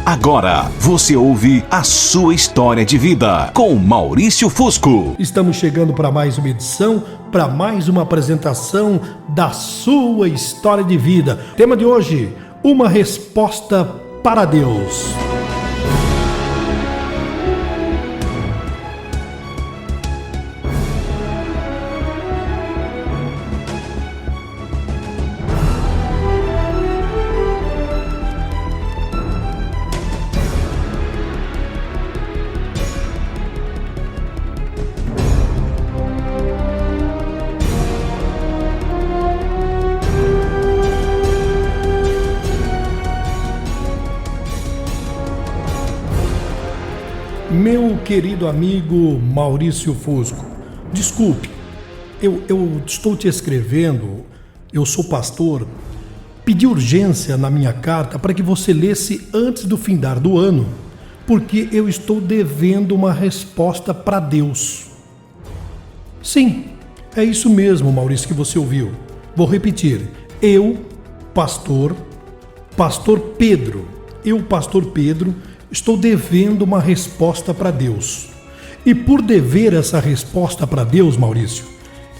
Agora você ouve a sua história de vida com Maurício Fusco. Estamos chegando para mais uma edição, para mais uma apresentação da sua história de vida. Tema de hoje, uma resposta para Deus. Meu querido amigo Maurício Fusco, desculpe, eu estou te escrevendo, eu sou pastor, pedi urgência na minha carta para que você lesse antes do findar do ano, porque eu estou devendo uma resposta para Deus. Sim, é isso mesmo, Maurício, que você ouviu. Vou repetir, pastor Pedro, estou devendo uma resposta para Deus. E por dever essa resposta para Deus, Maurício,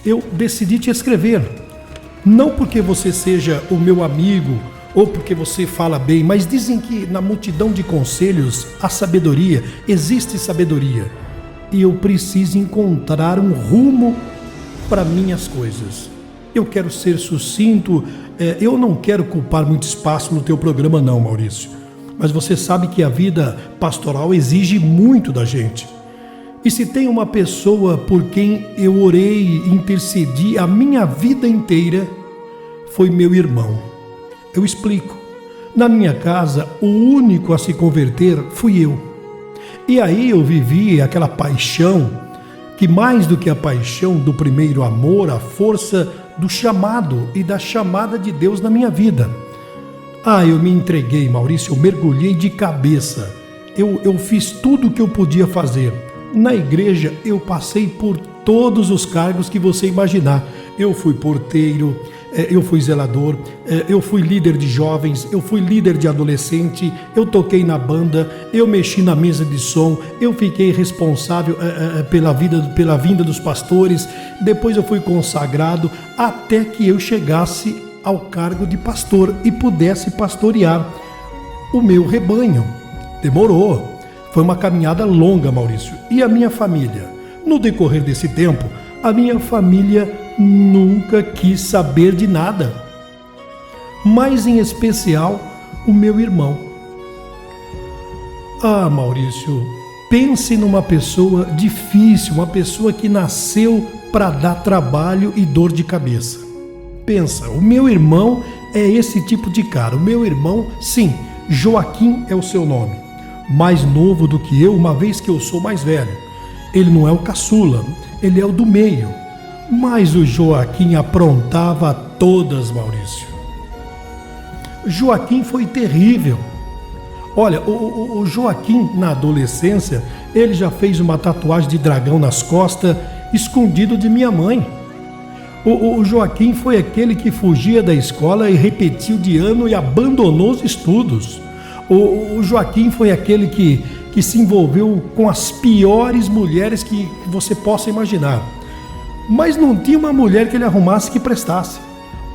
eu decidi te escrever. Não porque você seja o meu amigo ou porque você fala bem, mas dizem que na multidão de conselhos há sabedoria, existe sabedoria. E eu preciso encontrar um rumo para minhas coisas. Eu quero ser sucinto, eu não quero ocupar muito espaço no teu programa não, Maurício. Mas você sabe que a vida pastoral exige muito da gente. E se tem uma pessoa por quem eu orei e intercedi a minha vida inteira, foi meu irmão. Eu explico. Na minha casa, o único a se converter fui eu. E aí eu vivi aquela paixão, que mais do que a paixão do primeiro amor, a força do chamado e da chamada de Deus na minha vida. Eu me entreguei, Maurício, eu mergulhei de cabeça. Eu fiz tudo o que eu podia fazer. Na igreja, eu passei por todos os cargos que você imaginar. Eu fui porteiro, eu fui zelador, eu fui líder de jovens, eu fui líder de adolescente, eu toquei na banda, eu mexi na mesa de som, eu fiquei responsável pela vinda dos pastores, depois eu fui consagrado, até que eu chegasse ao cargo de pastor e pudesse pastorear o meu rebanho. Demorou, foi uma caminhada longa, Maurício. E a minha família? No decorrer desse tempo, a minha família nunca quis saber de nada. Mas em especial, o meu irmão. Maurício, pense numa pessoa difícil, uma pessoa que nasceu para dar trabalho e dor de cabeça. Pensa, o meu irmão é esse tipo de cara. O meu irmão, sim, Joaquim é o seu nome. Mais novo do que eu, uma vez que eu sou mais velho. Ele não é o caçula, ele é o do meio. Mas o Joaquim aprontava todas, Maurício. Joaquim foi terrível. Olha, o Joaquim, na adolescência, ele já fez uma tatuagem de dragão nas costas, escondido de minha mãe. O Joaquim foi aquele que fugia da escola e repetiu de ano e abandonou os estudos. O Joaquim foi aquele que se envolveu com as piores mulheres que você possa imaginar. Mas não tinha uma mulher que ele arrumasse que prestasse.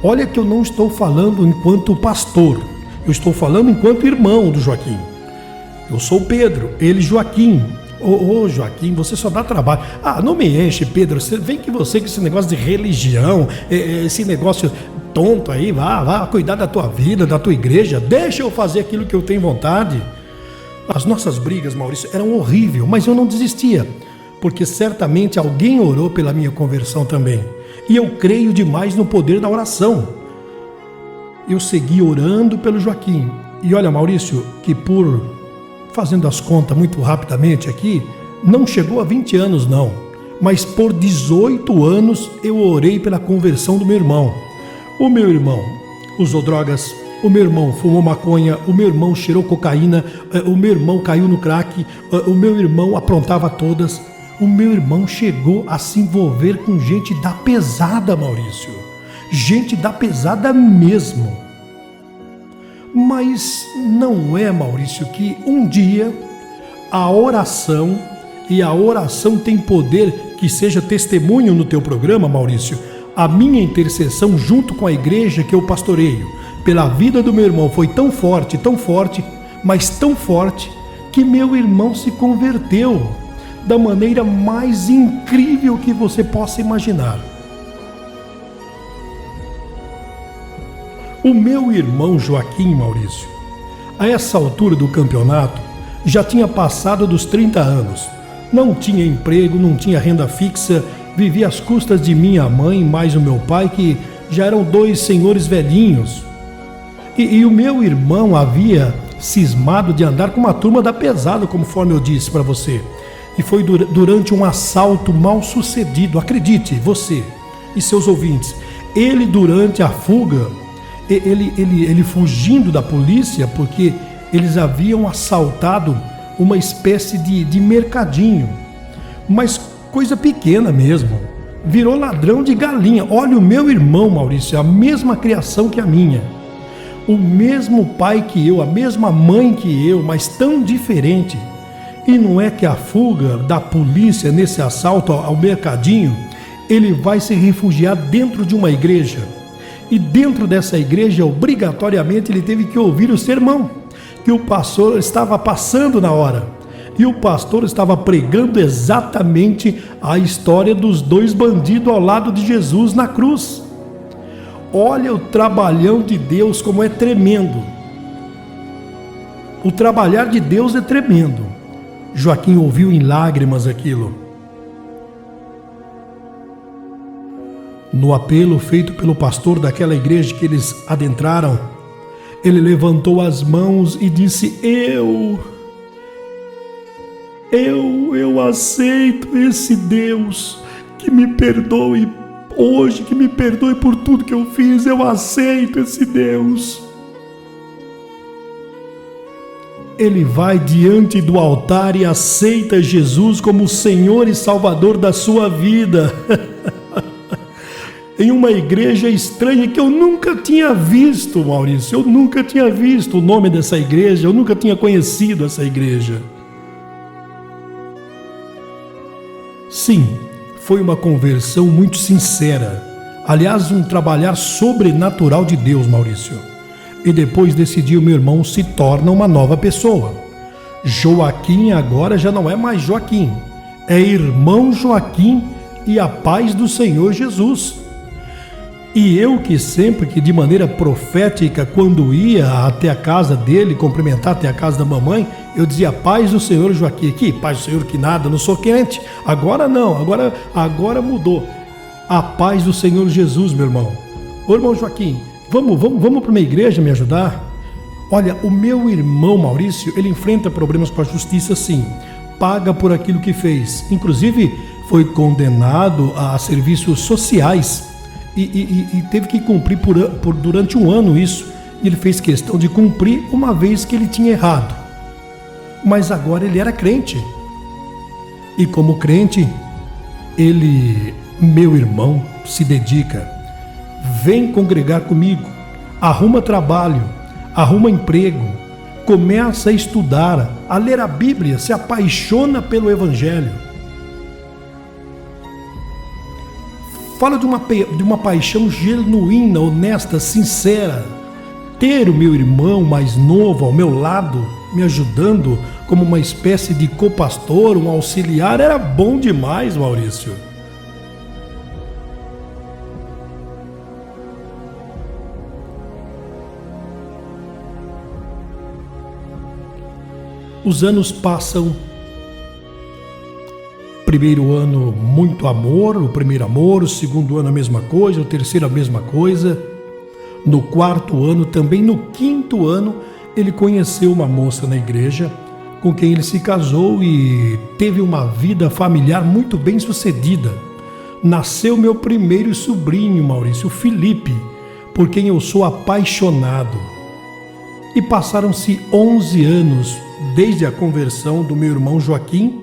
Olha que eu não estou falando enquanto pastor, eu estou falando enquanto irmão do Joaquim. Eu sou Pedro, ele Joaquim. Joaquim, você só dá trabalho. Não me enche, Pedro. Vem que você com esse negócio de religião, esse negócio tonto aí, vá cuidar da tua vida, da tua igreja. Deixa eu fazer aquilo que eu tenho vontade. As nossas brigas, Maurício, eram horríveis, mas eu não desistia, porque certamente alguém orou pela minha conversão também. E eu creio demais no poder da oração. Eu segui orando pelo Joaquim. E olha, Maurício, que fazendo as contas muito rapidamente aqui, não chegou a 20 anos não, mas por 18 anos eu orei pela conversão do meu irmão. O meu irmão usou drogas, o meu irmão fumou maconha, o meu irmão cheirou cocaína, o meu irmão caiu no crack, o meu irmão aprontava todas. O meu irmão chegou a se envolver com gente da pesada, Maurício. Gente da pesada mesmo. Mas não é, Maurício, que um dia a oração, e a oração tem poder, que seja testemunho no teu programa, Maurício, a minha intercessão junto com a igreja que eu pastoreio, pela vida do meu irmão foi tão forte, mas tão forte, que meu irmão se converteu da maneira mais incrível que você possa imaginar. O meu irmão Joaquim, Maurício, a essa altura do campeonato, já tinha passado dos 30 anos. Não tinha emprego, não tinha renda fixa, vivia às custas de minha mãe, mais o meu pai, que já eram 2 senhores velhinhos. E o meu irmão havia cismado de andar com uma turma da pesada, conforme eu disse para você. E foi durante um assalto mal sucedido, acredite, você e seus ouvintes. Ele, durante a fuga, ele fugindo da polícia, porque eles haviam assaltado uma espécie de mercadinho, mas coisa pequena mesmo, virou ladrão de galinha. Olha o meu irmão, Maurício, a mesma criação que a minha, o mesmo pai que eu, a mesma mãe que eu, mas tão diferente. E não é que a fuga da polícia nesse assalto ao mercadinho, ele vai se refugiar dentro de uma igreja, e dentro dessa igreja, obrigatoriamente, ele teve que ouvir o sermão que o pastor estava passando na hora. E o pastor estava pregando exatamente a história dos 2 bandidos ao lado de Jesus na cruz. Olha o trabalhão de Deus como é tremendo. O trabalhar de Deus é tremendo. Joaquim ouviu em lágrimas aquilo. No apelo feito pelo pastor daquela igreja que eles adentraram, ele levantou as mãos e disse: Eu aceito esse Deus que me perdoe hoje, que me perdoe por tudo que eu fiz. Eu aceito esse Deus. Ele vai diante do altar e aceita Jesus como Senhor e Salvador da sua vida. Em uma igreja estranha que eu nunca tinha visto, Maurício. Eu nunca tinha visto o nome dessa igreja, eu nunca tinha conhecido essa igreja. Sim, foi uma conversão muito sincera. Aliás, um trabalhar sobrenatural de Deus, Maurício. E depois desse dia, o meu irmão se torna uma nova pessoa. Joaquim agora já não é mais Joaquim, é irmão Joaquim e a paz do Senhor Jesus. E eu que sempre, que de maneira profética, quando ia até a casa dele, cumprimentar até a casa da mamãe, eu dizia: paz do Senhor Joaquim. Que paz do Senhor que nada, não sou crente. Agora não, agora mudou. A paz do Senhor Jesus, meu irmão. Ô irmão Joaquim, vamos para uma igreja me ajudar? Olha, o meu irmão Maurício, ele enfrenta problemas com a justiça, sim. Paga por aquilo que fez. Inclusive, foi condenado a serviços sociais. E teve que cumprir durante um ano isso. E ele fez questão de cumprir, uma vez que ele tinha errado. Mas agora ele era crente. E como crente, ele, meu irmão, se dedica. Vem congregar comigo, arruma trabalho, arruma emprego, começa a estudar, a ler a Bíblia, se apaixona pelo Evangelho. Fala de uma paixão genuína, honesta, sincera. Ter o meu irmão mais novo ao meu lado, me ajudando como uma espécie de copastor, um auxiliar, era bom demais, Maurício. Os anos passam. Primeiro ano, muito amor, o primeiro amor, o segundo ano a mesma coisa, o terceiro a mesma coisa. No 4º ano, também no 5º ano, ele conheceu uma moça na igreja, com quem ele se casou e teve uma vida familiar muito bem sucedida. Nasceu meu primeiro sobrinho, Maurício, o Felipe, por quem eu sou apaixonado. E passaram-se 11 anos desde a conversão do meu irmão Joaquim.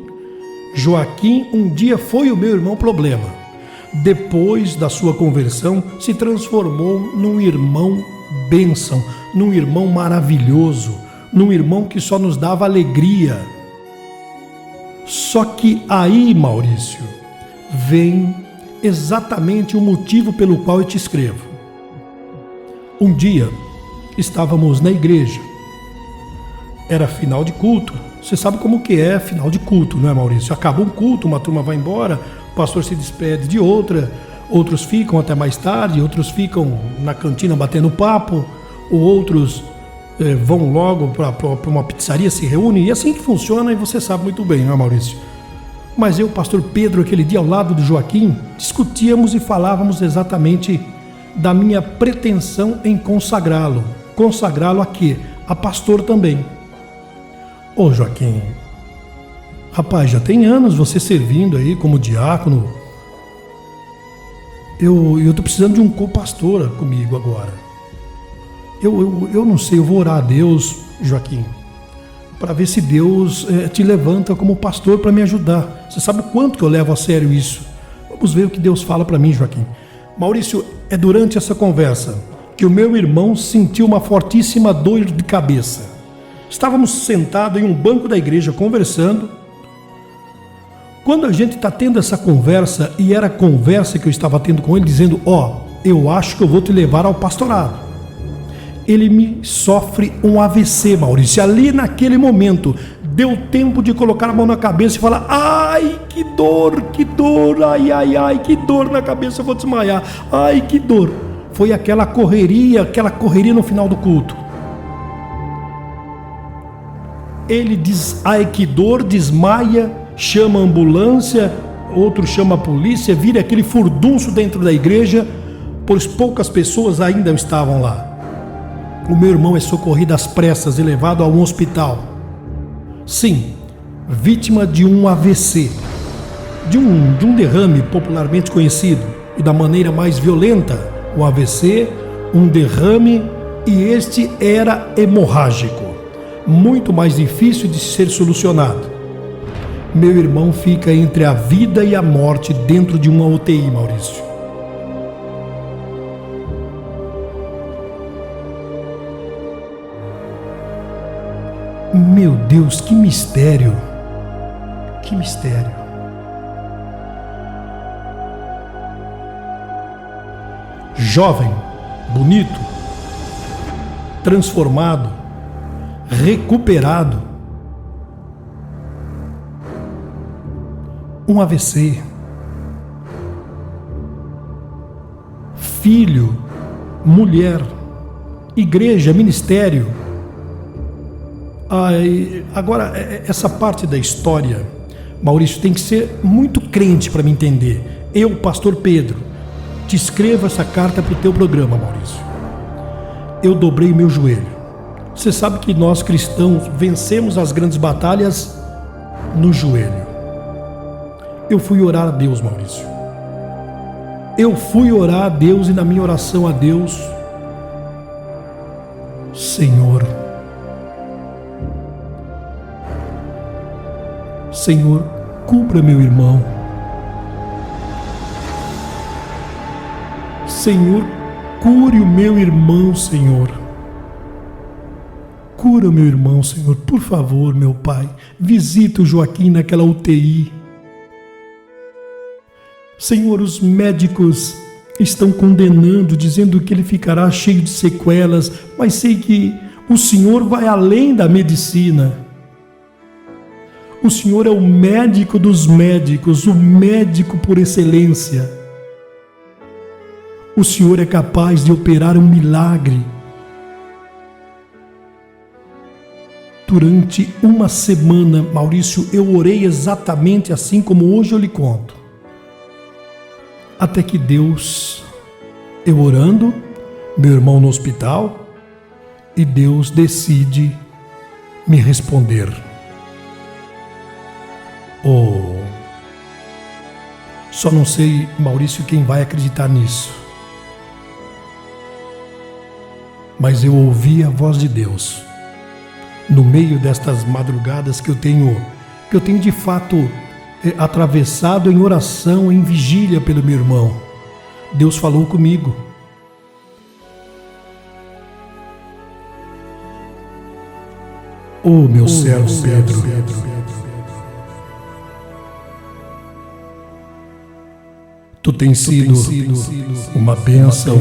Joaquim um dia foi o meu irmão problema. Depois da sua conversão, se transformou num irmão bênção, num irmão maravilhoso, num irmão que só nos dava alegria. Só que aí, Maurício, vem exatamente o motivo pelo qual eu te escrevo. Um dia, estávamos na igreja, era final de culto. Você sabe como que é final de culto, não é, Maurício? Acaba um culto, uma turma vai embora, o pastor se despede de outra, outros ficam até mais tarde, outros ficam na cantina batendo papo, ou outros vão logo para uma pizzaria, se reúnem, e assim que funciona, e você sabe muito bem, não é, Maurício? Mas eu, o pastor Pedro, aquele dia ao lado do Joaquim, discutíamos e falávamos exatamente da minha pretensão em consagrá-lo. Consagrá-lo a quê? A pastor também. Ô Joaquim, rapaz, já tem anos você servindo aí como diácono. Eu tô precisando de um co-pastor comigo agora. Eu não sei, eu vou orar a Deus, Joaquim, para ver se Deus te levanta como pastor para me ajudar. Você sabe o quanto que eu levo a sério isso? Vamos ver o que Deus fala para mim, Joaquim. Maurício, é durante essa conversa que o meu irmão sentiu uma fortíssima dor de cabeça. Estávamos sentados em um banco da igreja conversando. Quando a gente está tendo essa conversa, e era a conversa que eu estava tendo com ele, dizendo, eu acho que eu vou te levar ao pastorado. Ele me sofre um AVC, Maurício. Ali naquele momento, deu tempo de colocar a mão na cabeça e falar, ai, que dor, ai, que dor na cabeça, eu vou desmaiar, ai, que dor. Foi aquela correria no final do culto. Ele diz, ai, que dor, desmaia, chama a ambulância, outro chama a polícia, vira aquele furdunço dentro da igreja, pois poucas pessoas ainda estavam lá. O meu irmão é socorrido às pressas e levado a um hospital. Sim, vítima de um AVC, de um derrame popularmente conhecido, e da maneira mais violenta, o AVC, um derrame, e este era hemorrágico, muito mais difícil de ser solucionado. Meu irmão fica entre a vida e a morte dentro de uma UTI, Maurício. Meu Deus, que mistério! Que mistério! Jovem, bonito, transformado, recuperado. Um AVC. Filho, mulher, igreja, ministério. Agora, essa parte da história, Maurício, tem que ser muito crente para me entender. Eu, pastor Pedro, te escrevo essa carta para o teu programa, Maurício. Eu dobrei meu joelho. Você sabe que nós cristãos vencemos as grandes batalhas no joelho. Eu fui orar a Deus, Maurício. Eu fui orar a Deus, e na minha oração a Deus, Senhor, cubra meu irmão. Senhor, cure o meu irmão, Senhor. Cura o meu irmão, Senhor, por favor, meu Pai. Visita o Joaquim naquela UTI. Senhor, os médicos estão condenando, dizendo que ele ficará cheio de sequelas, mas sei que o Senhor vai além da medicina. O Senhor é o médico dos médicos, o médico por excelência. O Senhor é capaz de operar um milagre. Durante uma semana, Maurício, eu orei exatamente assim como hoje eu lhe conto. Até que Deus, eu orando, meu irmão no hospital, e Deus decide me responder. Só não sei, Maurício, quem vai acreditar nisso. Mas eu ouvi a voz de Deus no meio destas madrugadas que eu tenho de fato atravessado em oração, em vigília pelo meu irmão. Deus falou comigo. Oh, meu servo Pedro, tu tens sido uma bênção,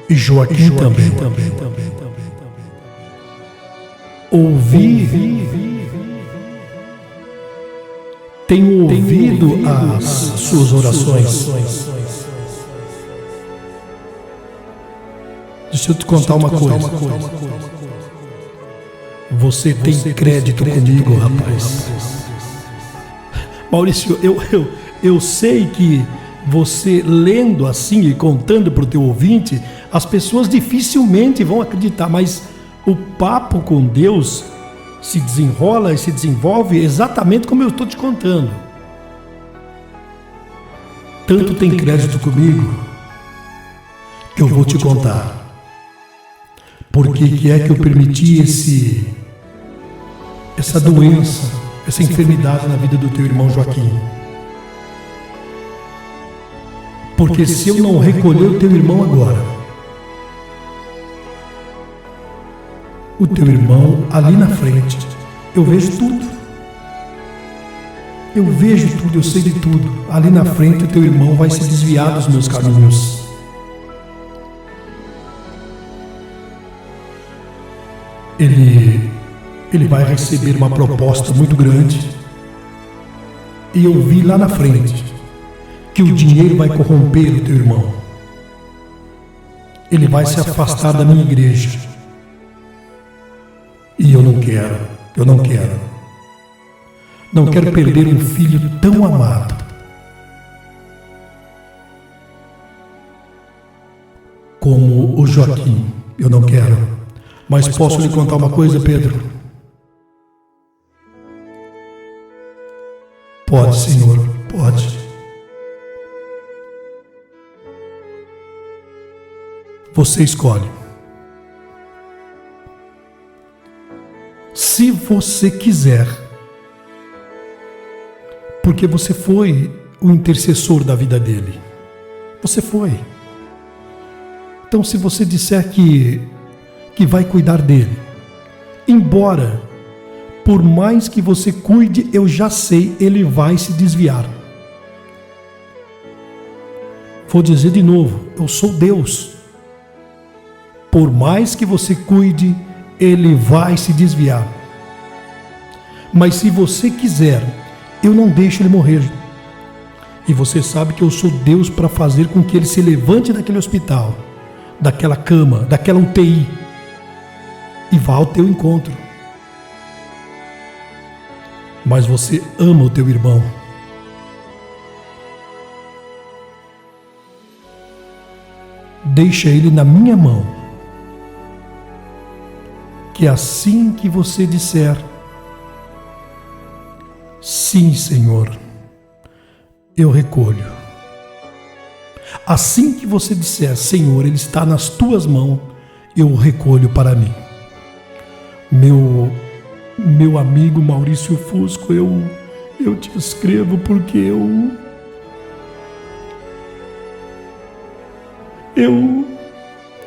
e Joaquim também. Tenho ouvido as suas orações. Deixa eu te contar uma coisa. Você tem crédito comigo, rapaz. Maurício, eu sei que você lendo assim e contando para o teu ouvinte, as pessoas dificilmente vão acreditar, mas o papo com Deus se desenrola e se desenvolve exatamente como eu estou te contando. Tanto tem crédito comigo que eu vou te contar. Por que é que eu permiti essa doença, essa enfermidade na vida do teu irmão Joaquim? Porque se eu não recolher o teu irmão agora, o teu irmão ali na frente, eu vejo tudo. Eu vejo tudo, eu sei de tudo. Ali na frente o teu irmão vai se desviar dos meus caminhos. Ele vai receber uma proposta muito grande. E eu vi lá na frente que o dinheiro vai corromper o teu irmão. Ele vai se afastar da minha igreja. E eu não quero. Não quero perder um filho tão amado. Como o Joaquim. Eu não quero. Mas posso lhe contar uma coisa, Pedro? Pode, Senhor, pode. Você escolhe. Se você quiser, porque você foi o intercessor da vida dele. Você foi. Então, se você disser que vai cuidar dele, embora, por mais que você cuide, eu já sei, ele vai se desviar. Vou dizer de novo, eu sou Deus. Por mais que você cuide, ele vai se desviar. Mas se você quiser, eu não deixo ele morrer. E você sabe que eu sou Deus para fazer com que ele se levante daquele hospital, daquela cama, daquela UTI, e vá ao teu encontro. Mas você ama o teu irmão. Deixa ele na minha mão. Que assim que você disser, sim, Senhor, eu recolho. Assim que você disser, Senhor, ele está nas tuas mãos, eu recolho para mim. Meu amigo Maurício Fusco, eu te escrevo porque eu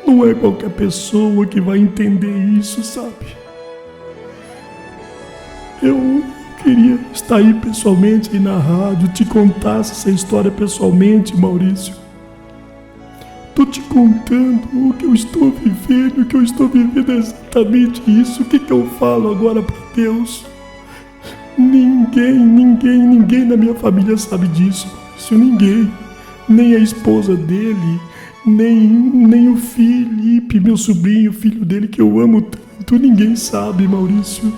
não é qualquer pessoa que vai entender isso, sabe? Eu queria estar aí pessoalmente, aí na rádio, te contasse essa história pessoalmente, Maurício. Estou te contando o que eu estou vivendo, é exatamente isso. O que eu falo agora para Deus? Ninguém na minha família sabe disso, Maurício, ninguém. Nem a esposa dele, nem o Felipe, meu sobrinho, filho dele, que eu amo tanto, ninguém sabe, Maurício.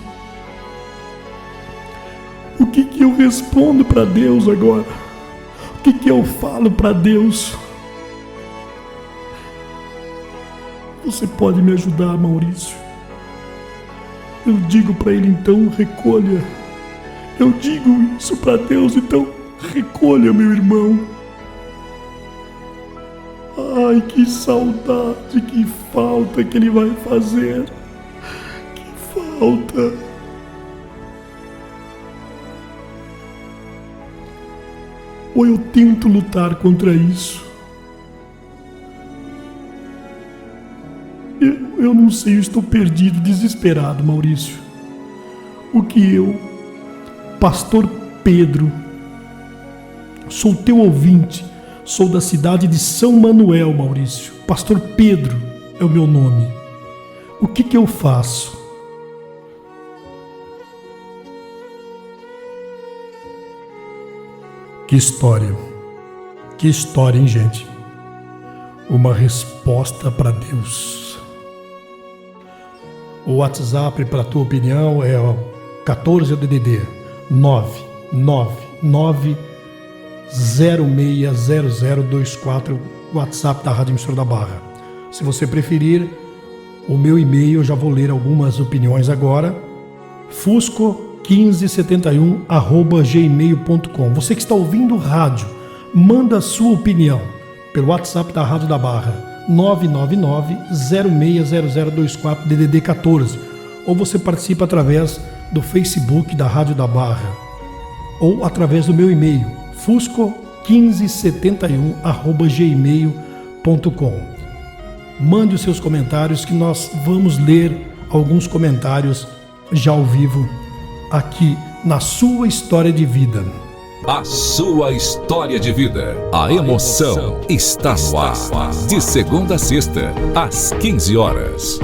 O que eu respondo para Deus agora? O que eu falo para Deus? Você pode me ajudar, Maurício? Eu digo para ele, então, recolha. Eu digo isso para Deus, então, recolha, meu irmão. Ai, que saudade, que falta que ele vai fazer. Que falta. Ou eu tento lutar contra isso. Eu não sei, eu estou perdido, desesperado, Maurício. O que eu, pastor Pedro, sou teu ouvinte, sou da cidade de São Manuel, Maurício. Pastor Pedro é o meu nome. O que eu faço? Que história, hein, gente? Uma resposta para Deus. O WhatsApp para a tua opinião é o 14 DDD 999060024, WhatsApp da Rádio Emissora da Barra. Se você preferir, o meu e-mail, eu já vou ler algumas opiniões agora. fusco1571@gmail.com. Você que está ouvindo o rádio, manda a sua opinião pelo WhatsApp da Rádio da Barra, 999060024 DDD 14, ou você participa através do Facebook da Rádio da Barra, ou através do meu e-mail, fusco1571@gmail.com. Mande os seus comentários que nós vamos ler alguns comentários já ao vivo aqui na sua história de vida. A sua história de vida. A emoção está no ar. De segunda a sexta, às 15 horas.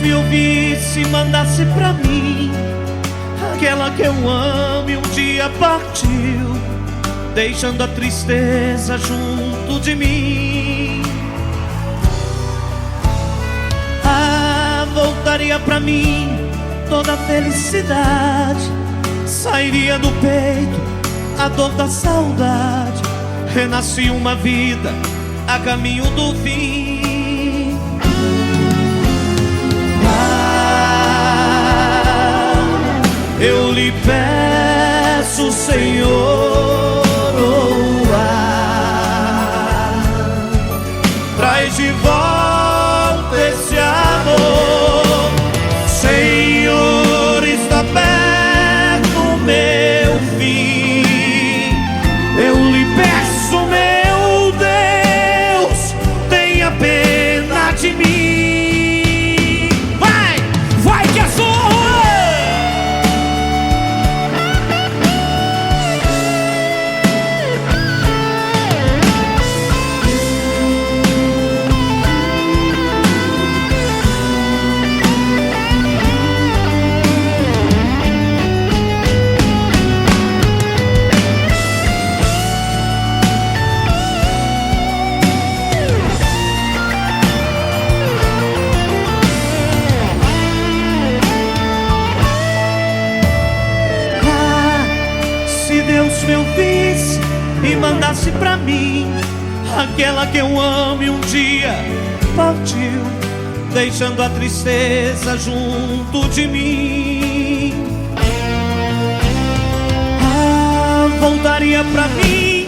Me ouvisse, mandasse pra mim aquela que eu amo e um dia partiu, deixando a tristeza junto de mim. Voltaria pra mim toda a felicidade, sairia do peito a dor da saudade, renascia uma vida a caminho do fim. Eu lhe peço, Senhor, traz de volta esse amor. Senhor, está perto meu fim. Eu lhe peço, meu Deus, tenha pena de mim. Vai que é sua. Me ouvisse e mandasse pra mim aquela que eu amo e um dia partiu, deixando a tristeza junto de mim. Voltaria pra mim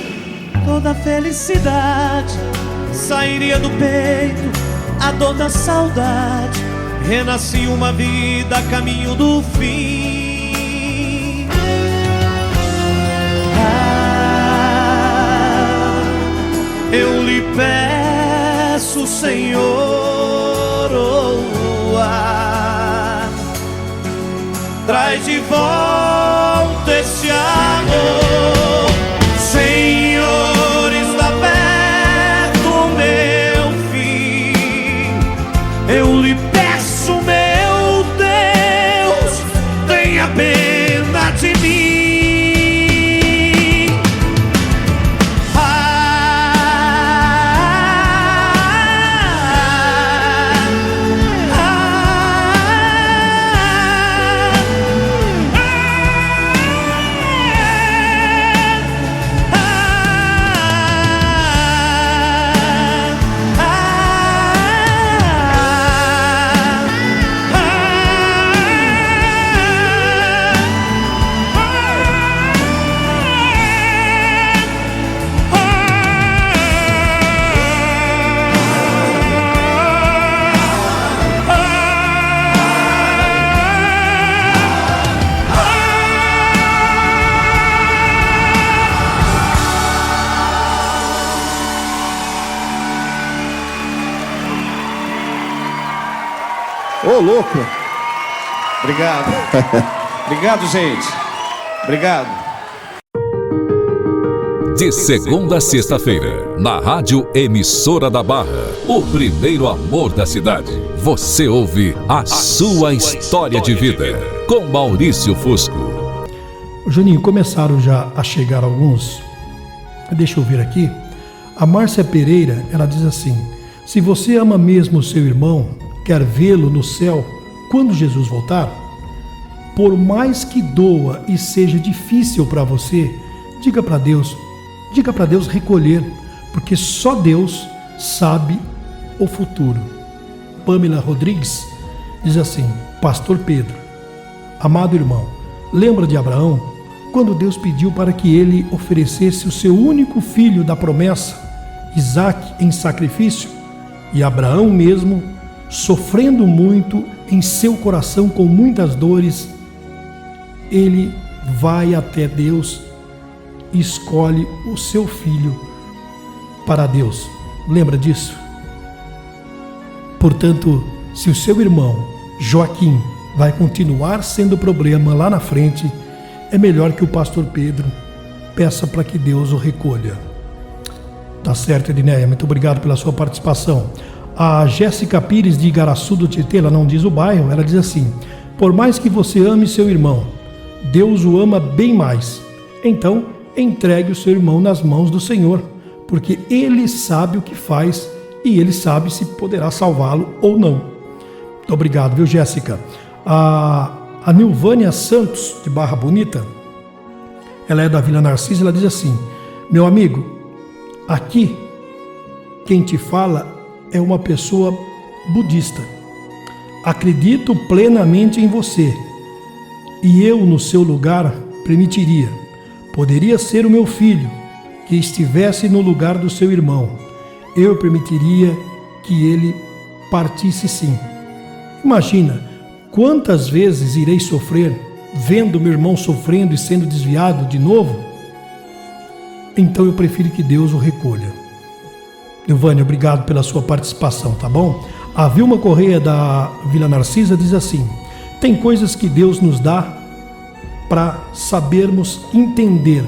toda a felicidade, sairia do peito a dor da saudade, renascia uma vida a caminho do fim. Eu lhe peço, Senhor, traz de volta esse amor. Senhor, está perto meu fim. Eu lhe peço, meu Deus, tenha pena de mim. Ô, louco! Obrigado. Obrigado, gente. Obrigado. De segunda a sexta-feira, na Rádio Emissora da Barra, o primeiro amor da cidade. Você ouve a sua história de vida, com Maurício Fusco. Juninho, começaram já a chegar alguns. Deixa eu ver aqui. A Márcia Pereira, ela diz assim: se você ama mesmo o seu irmão, quer vê-lo no céu quando Jesus voltar, por mais que doa e seja difícil para você, diga para Deus recolher, porque só Deus sabe o futuro. Pamela Rodrigues diz assim: Pastor Pedro, amado irmão, lembra de Abraão, quando Deus pediu para que ele oferecesse o seu único filho da promessa, Isaque, em sacrifício? E Abraão mesmo, sofrendo muito em seu coração com muitas dores, ele vai até Deus e escolhe o seu filho para Deus. Lembra disso? Portanto, se o seu irmão Joaquim vai continuar sendo problema lá na frente, é melhor que o pastor Pedro peça para que Deus o recolha. Tá certo, Edneia? Muito obrigado pela sua participação. A Jéssica Pires, de Igaraçu do Tietê, ela não diz o bairro, ela diz assim: por mais que você ame seu irmão, Deus o ama bem mais. Então, entregue o seu irmão nas mãos do Senhor, porque Ele sabe o que faz e Ele sabe se poderá salvá-lo ou não. Muito obrigado, viu, Jéssica? A Nilvânia Santos, de Barra Bonita, ela é da Vila Narcisa, ela diz assim: meu amigo, aqui quem te fala é uma pessoa budista. Acredito plenamente em você e eu, no seu lugar, permitiria. Poderia ser o meu filho que estivesse no lugar do seu irmão. Eu permitiria que ele partisse sim. Imagina quantas vezes irei sofrer vendo meu irmão sofrendo e sendo desviado de novo? Então eu prefiro que Deus o recolha. Nilvânia, obrigado pela sua participação, tá bom? A Vilma Correia, da Vila Narcisa, diz assim: tem coisas que Deus nos dá para sabermos entender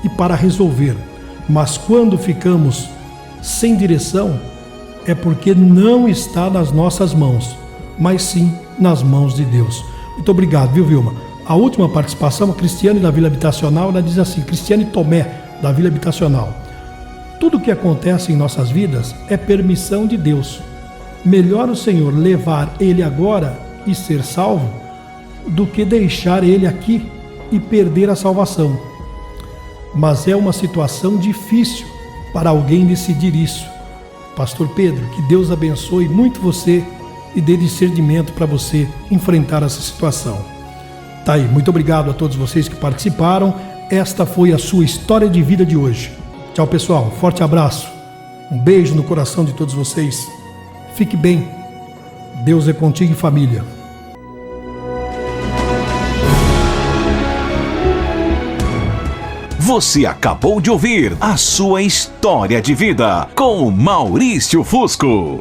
e para resolver, mas quando ficamos sem direção, é porque não está nas nossas mãos, mas sim nas mãos de Deus. Muito obrigado, viu, Vilma? A última participação, a Cristiane, da Vila Habitacional, ela diz assim: Cristiane Tomé, da Vila Habitacional: tudo o que acontece em nossas vidas é permissão de Deus. Melhor o Senhor levar ele agora e ser salvo do que deixar ele aqui e perder a salvação. Mas é uma situação difícil para alguém decidir isso. Pastor Pedro, que Deus abençoe muito você e dê discernimento para você enfrentar essa situação. Tá aí, muito obrigado a todos vocês que participaram. Esta foi a sua história de vida de hoje. Tchau, pessoal, um forte abraço, um beijo no coração de todos vocês. Fique bem, Deus é contigo e família. Você acabou de ouvir a sua história de vida com Maurício Fusco.